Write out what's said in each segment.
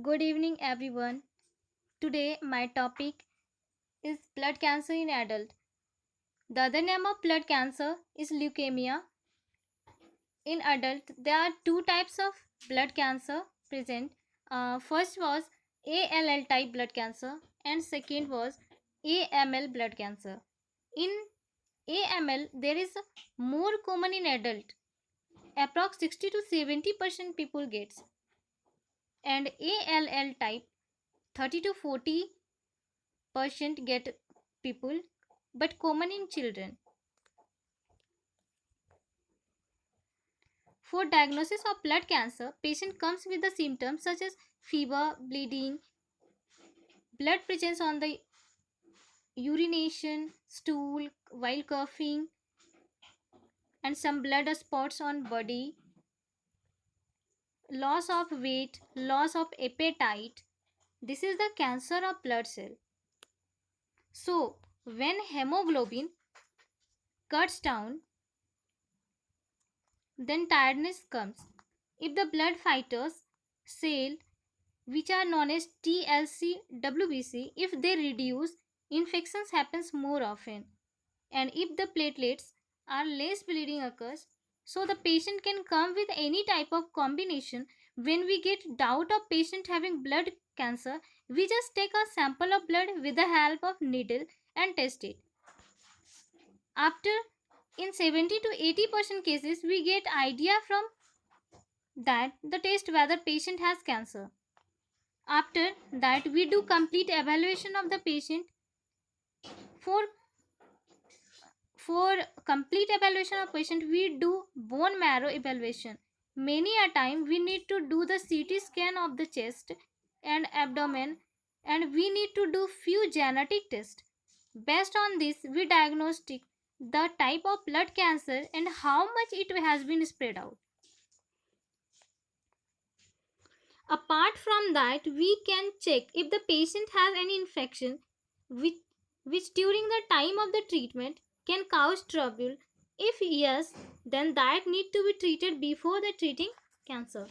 Good evening, everyone. Today, my topic is blood cancer in adult. The other name of blood cancer is leukemia. In adult, there are two types of blood cancer present. First was ALL type blood cancer, and second was AML blood cancer. In AML, there is more common in adult. Approx 60 to 70% people gets, and ALL type 30 to 40% get people, but common in children. For diagnosis of blood cancer, patient comes with the symptoms such as fever, bleeding, blood presence on the urination, stool while coughing, and some blood spots on body, loss of weight, loss of appetite. This is the cancer of blood cell. So, when hemoglobin cuts down, then tiredness comes. If the blood fighters cell, which are known as TLC WBC, if they reduce, infections happens more often. And if the platelets are less, bleeding occurs. So the patient can come with any type of combination. When we get doubt of patient having blood cancer, we just take a sample of blood with the help of needle and test it. After, in 70 to 80% cases, we get idea from that the test whether patient has cancer. After that, we do complete evaluation of the patient. For complete evaluation of patient, we do bone marrow evaluation. Many a time we need to do the CT scan of the chest and abdomen, and we need to do few genetic tests. Based on this, we diagnostic the type of blood cancer and how much it has been spread out. Apart from that, we can check if the patient has any infection which, which during the time of the treatment can cause trouble. If yes, then that need to be treated before the treating cancer.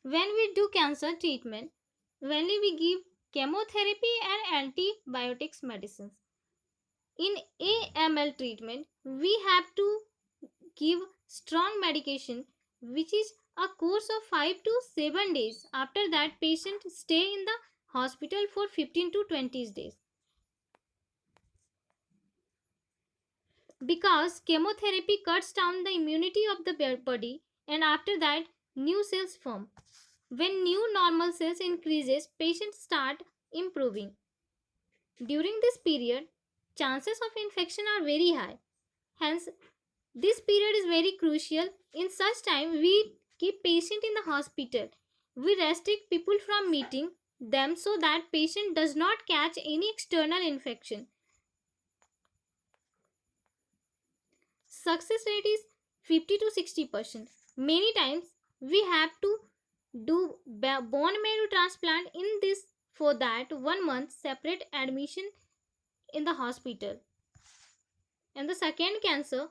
When we do cancer treatment, mainly we give chemotherapy and antibiotics medicines. In AML treatment, we have to give strong medication which is a course of 5 to 7 days. After that, patient stay in the hospital for 15 to 20 days, because chemotherapy cuts down the immunity of the body, and after that new cells form. When new normal cells increases, patients start improving. During this period, chances of infection are very high. Hence, this period is very crucial. In such time, we keep patient in the hospital. We restrict people from meeting them so that patient does not catch any external infection. Success rate is 50 to 60%. Many times we have to do bone marrow transplant. In this, for that 1 month separate admission in the hospital. And the second cancer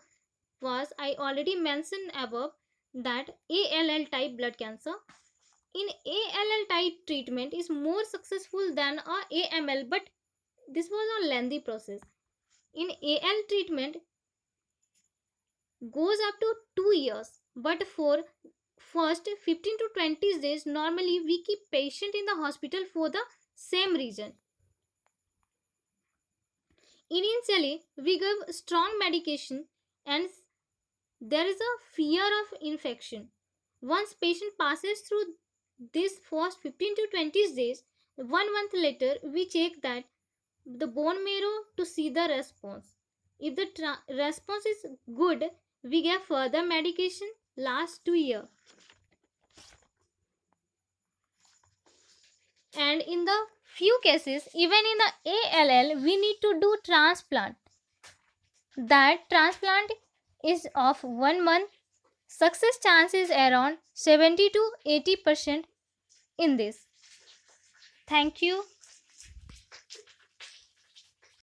was, I already mentioned above, that ALL type blood cancer. In ALL type, treatment is more successful than AML, but this was a lengthy process. In AL treatment goes up to 2 years, but for first 15 to 20 days normally we keep patient in the hospital for the same reason. Initially we give strong medication, and there is a fear of infection. Once patient passes through this first 15 to 20 days, 1 month later we check that the bone marrow to see the response. If the response is good, we give further medication last 2 years. And in the few cases, even in the ALL, we need to do transplant. That transplant is of 1 month. Success chance is around 70 to 80% in this. Thank you.